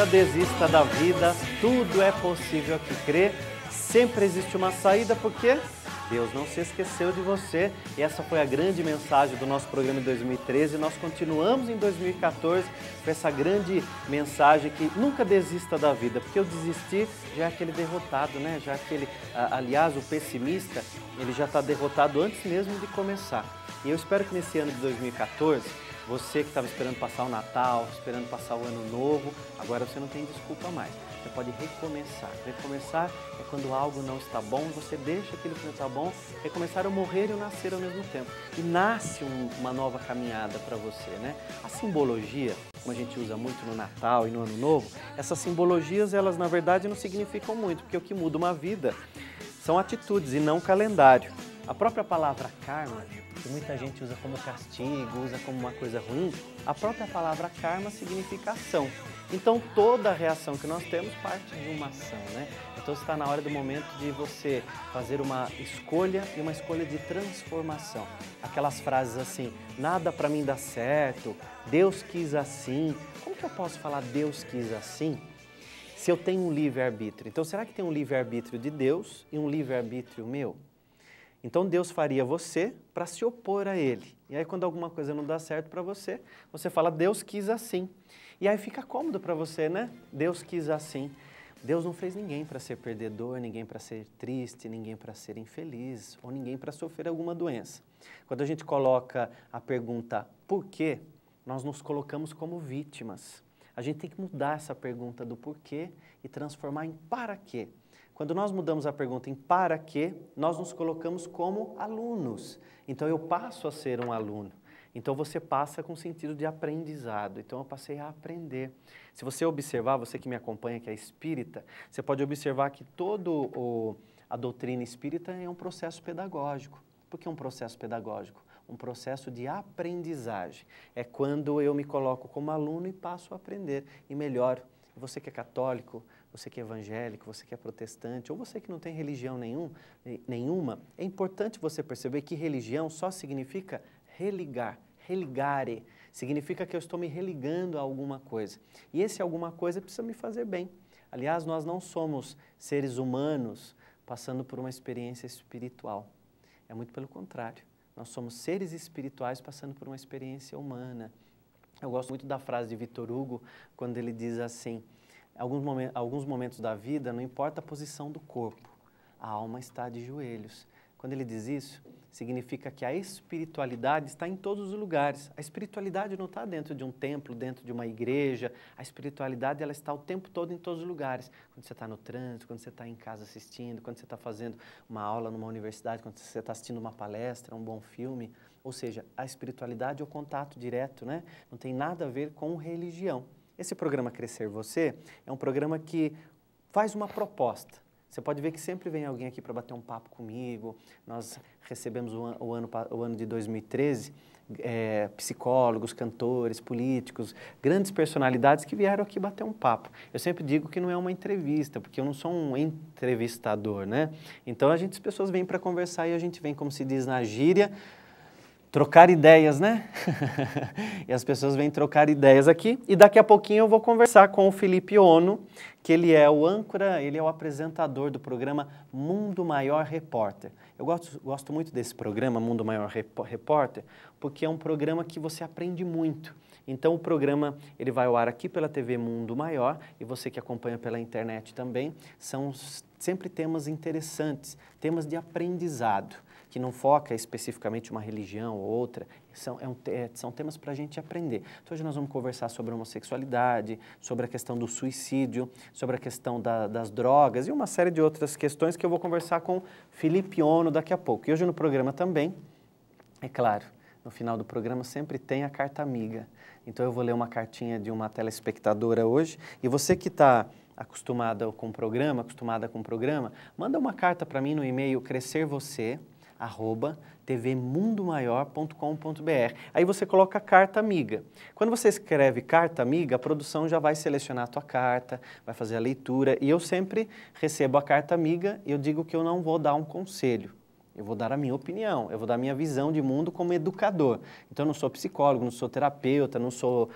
desista da vida, tudo é possível aqui crer, sempre existe uma saída porque Deus não se esqueceu de você. E essa foi a grande mensagem do nosso programa em 2013. Nós continuamos em 2014 com essa grande mensagem que nunca desista da vida, porque o desistir já é aquele derrotado, né? Já é aquele, aliás, o pessimista, ele já está derrotado antes mesmo de começar. E eu espero que nesse ano de 2014, você que estava esperando passar o Natal, esperando passar o Ano Novo, agora você não tem desculpa mais. Você pode recomeçar. Recomeçar é quando algo não está bom, você deixa aquilo que não está bom, recomeçar é morrer e o nascer ao mesmo tempo. E nasce uma nova caminhada para você, né? A simbologia, como a gente usa muito no Natal e no Ano Novo, essas simbologias, elas na verdade não significam muito, porque o que muda uma vida são atitudes e não calendário. A própria palavra karma, que muita gente usa como castigo, usa como uma coisa ruim, a própria palavra karma significa ação. Então toda a reação que nós temos parte de uma ação, né? Então está na hora do momento de você fazer uma escolha e uma escolha de transformação. Aquelas frases assim, nada para mim dá certo, Deus quis assim. Como que eu posso falar Deus quis assim se eu tenho um livre-arbítrio? Então será que tem um livre-arbítrio de Deus e um livre-arbítrio meu? Então Deus faria você para se opor a Ele. E aí quando alguma coisa não dá certo para você, você fala Deus quis assim. E aí fica cômodo para você, né? Deus quis assim. Deus não fez ninguém para ser perdedor, ninguém para ser triste, ninguém para ser infeliz ou ninguém para sofrer alguma doença. Quando a gente coloca a pergunta por quê, nós nos colocamos como vítimas. A gente tem que mudar essa pergunta do porquê e transformar em para quê. Quando nós mudamos a pergunta em para quê, nós nos colocamos como alunos. Então eu passo a ser um aluno. Então você passa com sentido de aprendizado. Então eu passei a aprender. Se você observar, você que me acompanha, que é espírita, você pode observar que a doutrina espírita é um processo pedagógico. Por que um processo pedagógico? Um processo de aprendizagem. É quando eu me coloco como aluno e passo a aprender e melhoro. Você que é católico, você que é evangélico, você que é protestante, ou você que não tem religião nenhuma, é importante você perceber que religião só significa religar, religare, significa que eu estou me religando a alguma coisa. E esse alguma coisa precisa me fazer bem. Aliás, nós não somos seres humanos passando por uma experiência espiritual. É muito pelo contrário. Nós somos seres espirituais passando por uma experiência humana. Eu gosto muito da frase de Victor Hugo, quando ele diz assim, alguns momentos da vida, não importa a posição do corpo, a alma está de joelhos. Quando ele diz isso, significa que a espiritualidade está em todos os lugares. A espiritualidade não está dentro de um templo, dentro de uma igreja. A espiritualidade ela está o tempo todo em todos os lugares. Quando você está no trânsito, quando você está em casa assistindo, quando você está fazendo uma aula numa universidade, quando você está assistindo uma palestra, um bom filme. Ou seja, a espiritualidade é o contato direto, né? Não tem nada a ver com religião. Esse programa Crescer Você é um programa que faz uma proposta. Você pode ver que sempre vem alguém aqui para bater um papo comigo. Nós recebemos o ano de 2013, psicólogos, cantores, políticos, grandes personalidades que vieram aqui bater um papo. Eu sempre digo que não é uma entrevista, porque eu não sou um entrevistador, né? Então as pessoas vêm para conversar e a gente vem, como se diz na gíria, trocar ideias, né? E as pessoas vêm trocar ideias aqui. E daqui a pouquinho eu vou conversar com o Felipe Ono, que ele é o âncora, ele é o apresentador do programa Mundo Maior Repórter. Eu gosto muito desse programa, Mundo Maior Repórter, porque é um programa que você aprende muito. Então o programa ele vai ao ar aqui pela TV Mundo Maior e você que acompanha pela internet também, são sempre temas interessantes, temas de aprendizado, que não foca especificamente uma religião ou outra, são temas para a gente aprender. Então hoje nós vamos conversar sobre a homossexualidade, sobre a questão do suicídio, sobre a questão das drogas e uma série de outras questões que eu vou conversar com Felipe Ono daqui a pouco. E hoje no programa também, é claro, no final do programa sempre tem a carta amiga. Então eu vou ler uma cartinha de uma telespectadora hoje e você que está acostumada com o programa, manda uma carta para mim no e-mail crescervocê@tvmundomaior.com.br. Aí você coloca carta amiga. Quando você escreve carta amiga, a produção já vai selecionar a tua carta, vai fazer a leitura e eu sempre recebo a carta amiga e eu digo que eu não vou dar um conselho. Eu vou dar a minha opinião, eu vou dar a minha visão de mundo como educador. Então, eu não sou psicólogo, não sou terapeuta, não sou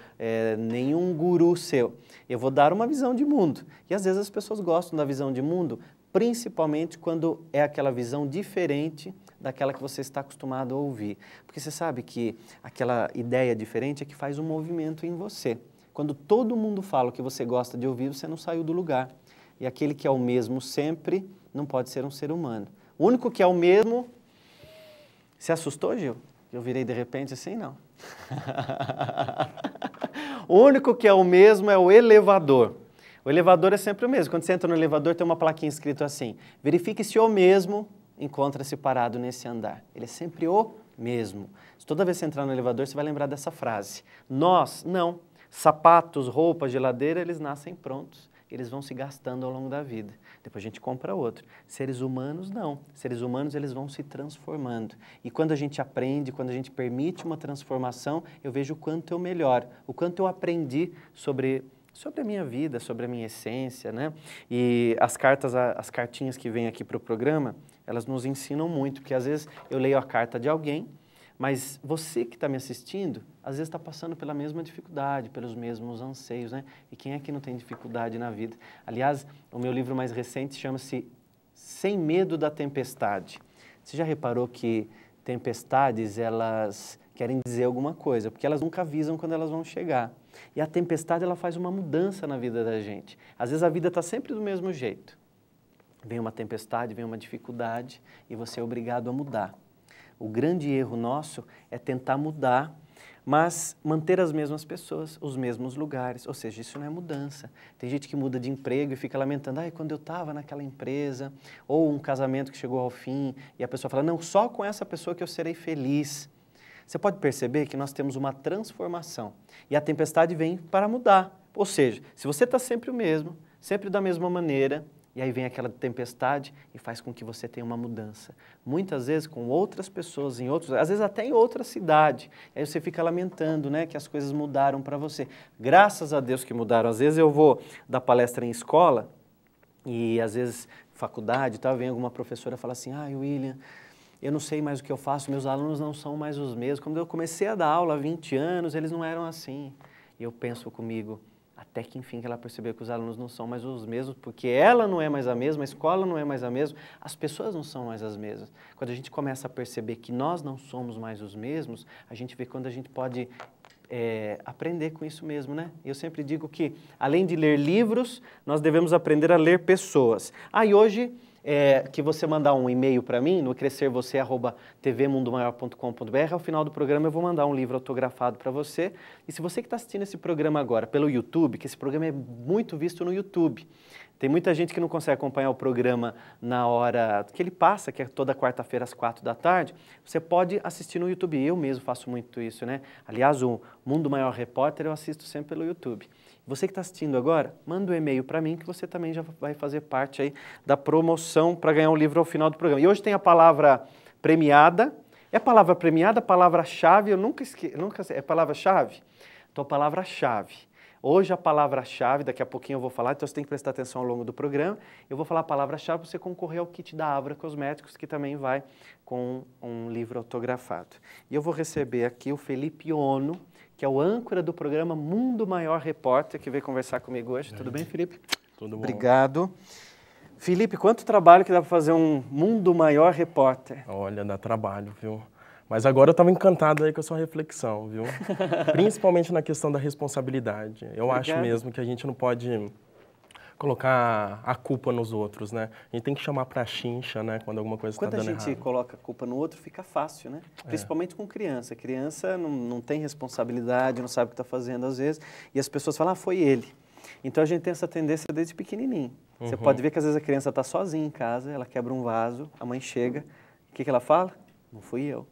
nenhum guru seu. Eu vou dar uma visão de mundo. E às vezes as pessoas gostam da visão de mundo, principalmente quando é aquela visão diferente daquela que você está acostumado a ouvir. Porque você sabe que aquela ideia diferente é que faz um movimento em você. Quando todo mundo fala o que você gosta de ouvir, você não saiu do lugar. E aquele que é o mesmo sempre não pode ser um ser humano. O único que é o mesmo... Se assustou, Gil? Eu virei de repente assim? Não. O único que é o mesmo é o elevador. O elevador é sempre o mesmo. Quando você entra no elevador, tem uma plaquinha escrito assim: verifique se o mesmo encontra-se parado nesse andar. Ele é sempre o mesmo. Toda vez que você entrar no elevador, você vai lembrar dessa frase. Nós, não. Sapatos, roupas, geladeira, eles nascem prontos. Eles vão se gastando ao longo da vida. Depois a gente compra outro. Seres humanos, não. Seres humanos, eles vão se transformando. E quando a gente aprende, quando a gente permite uma transformação, eu vejo o quanto eu melhoro, o quanto eu aprendi sobre a minha vida, sobre a minha essência, né? E as cartinhas que vêm aqui para o programa, elas nos ensinam muito, porque às vezes eu leio a carta de alguém, mas você que está me assistindo, às vezes está passando pela mesma dificuldade, pelos mesmos anseios, né? E quem é que não tem dificuldade na vida? Aliás, o meu livro mais recente chama-se Sem Medo da Tempestade. Você já reparou que tempestades, elas querem dizer alguma coisa, porque elas nunca avisam quando elas vão chegar. E a tempestade, ela faz uma mudança na vida da gente. Às vezes a vida está sempre do mesmo jeito. Vem uma tempestade, vem uma dificuldade e você é obrigado a mudar. O grande erro nosso é tentar mudar, mas manter as mesmas pessoas, os mesmos lugares. Ou seja, isso não é mudança. Tem gente que muda de emprego e fica lamentando, quando eu estava naquela empresa, ou um casamento que chegou ao fim, e a pessoa fala, não, só com essa pessoa que eu serei feliz. Você pode perceber que nós temos uma transformação, e a tempestade vem para mudar. Ou seja, se você está sempre o mesmo, sempre da mesma maneira, e aí vem aquela tempestade e faz com que você tenha uma mudança. Muitas vezes com outras pessoas, às vezes até em outra cidade. Aí você fica lamentando, né, que as coisas mudaram para você. Graças a Deus que mudaram. Às vezes eu vou dar palestra em escola e às vezes faculdade e tal, vem alguma professora e fala assim, William, eu não sei mais o que eu faço, meus alunos não são mais os mesmos. Quando eu comecei a dar aula há 20 anos, eles não eram assim. E eu penso comigo, até que enfim que ela percebeu que os alunos não são mais os mesmos, porque ela não é mais a mesma, a escola não é mais a mesma, as pessoas não são mais as mesmas. Quando a gente começa a perceber que nós não somos mais os mesmos, a gente vê quando a gente pode aprender com isso mesmo, né? Eu sempre digo que, além de ler livros, nós devemos aprender a ler pessoas. E hoje, que você mandar um e-mail para mim, no crescervocê@tvmundomaior.com.br, ao final do programa eu vou mandar um livro autografado para você. E se você que está assistindo esse programa agora pelo YouTube, que esse programa é muito visto no YouTube, tem muita gente que não consegue acompanhar o programa na hora que ele passa, que é toda quarta-feira às 4 da tarde, você pode assistir no YouTube. Eu mesmo faço muito isso, né? Aliás, o Mundo Maior Repórter eu assisto sempre pelo YouTube. Você que está assistindo agora, manda um e-mail para mim que você também já vai fazer parte aí da promoção para ganhar um livro ao final do programa. E hoje tem a palavra premiada. É palavra premiada, palavra-chave, eu nunca sei, é palavra-chave? Então, palavra-chave. Hoje a palavra-chave, daqui a pouquinho eu vou falar, então você tem que prestar atenção ao longo do programa. Eu vou falar a palavra-chave para você concorrer ao kit da Avra Cosméticos, que também vai com um livro autografado. E eu vou receber aqui o Felipe Ono, que é o âncora do programa Mundo Maior Repórter, que veio conversar comigo hoje. Tudo bem, Felipe? Tudo bom. Obrigado. Felipe, quanto trabalho que dá para fazer um Mundo Maior Repórter? Olha, dá trabalho, viu? Mas agora eu estava encantado aí com a sua reflexão, viu? Principalmente na questão da responsabilidade. Eu acho mesmo que a gente não pode colocar a culpa nos outros, né? A gente tem que chamar pra chincha, né? Quando alguma coisa está dando errado. Quando a gente coloca a culpa no outro, fica fácil, né? Principalmente com criança. Criança não tem responsabilidade, não sabe o que está fazendo às vezes. E as pessoas falam, foi ele. Então a gente tem essa tendência desde pequenininho. Você pode ver que às vezes a criança está sozinha em casa, ela quebra um vaso, a mãe chega, o que ela fala? Não fui eu.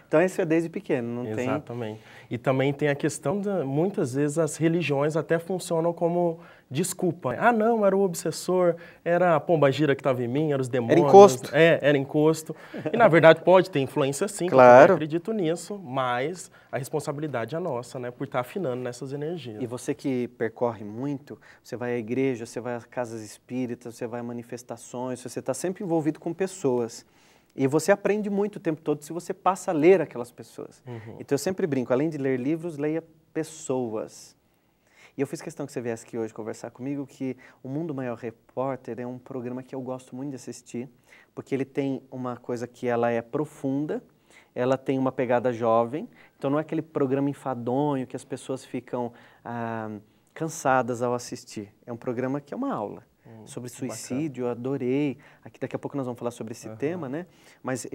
Então isso é desde pequeno, não tem... Exatamente. E também tem a questão de, muitas vezes, as religiões até funcionam como desculpa. Não, era o obsessor, era a pombagira que estava em mim, eram os demônios. Era encosto. Era encosto. E, na verdade, pode ter influência sim, claro. Eu acredito nisso, mas a responsabilidade é nossa, né, por estar afinando nessas energias. E você que percorre muito, você vai à igreja, você vai a casas espíritas, você vai a manifestações, você está sempre envolvido com pessoas. E você aprende muito o tempo todo se você passa a ler aquelas pessoas. Então eu sempre brinco, além de ler livros, leia pessoas. E eu fiz questão que você viesse aqui hoje conversar comigo, que o Mundo Maior Repórter é um programa que eu gosto muito de assistir, porque ele tem uma coisa que ela é profunda, ela tem uma pegada jovem, então não é aquele programa enfadonho que as pessoas ficam cansadas ao assistir. É um programa que é uma aula. Sobre suicídio, eu adorei. Aqui daqui a pouco nós vamos falar sobre esse tema, né? Mas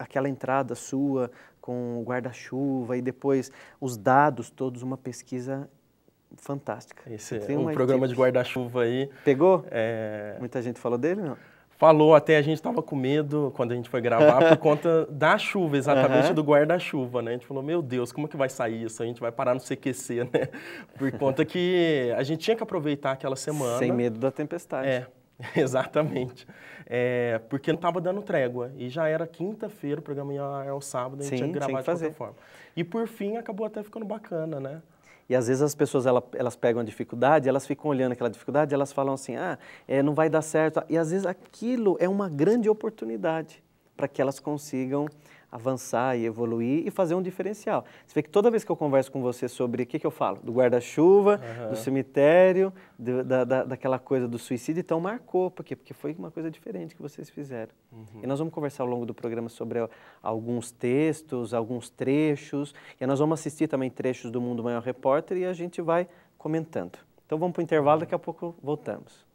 aquela entrada sua com o guarda-chuva e depois os dados todos, uma pesquisa fantástica. Esse programa de guarda-chuva aí. Pegou? Muita gente falou dele, não? Falou, até a gente estava com medo quando a gente foi gravar por conta da chuva, exatamente do guarda-chuva, né? A gente falou, meu Deus, como que vai sair isso? A gente vai parar no CQC, né? Por conta que a gente tinha que aproveitar aquela semana. Sem medo da tempestade. Exatamente. Porque não estava dando trégua. E já era quinta-feira, o programa ia ao sábado, a gente tinha que gravar de qualquer forma. E por fim, acabou até ficando bacana, né? E às vezes as pessoas elas pegam a dificuldade, elas ficam olhando aquela dificuldade, elas falam assim, não vai dar certo. E às vezes aquilo é uma grande oportunidade para que elas consigam avançar e evoluir e fazer um diferencial. Você vê que toda vez que eu converso com você sobre o que eu falo, do guarda-chuva, do cemitério, daquela coisa do suicídio, então marcou. Por quê? Porque foi uma coisa diferente que vocês fizeram. E nós vamos conversar ao longo do programa sobre alguns textos, alguns trechos, e nós vamos assistir também trechos do Mundo Maior Repórter e a gente vai comentando. Então vamos para o intervalo, daqui a pouco voltamos.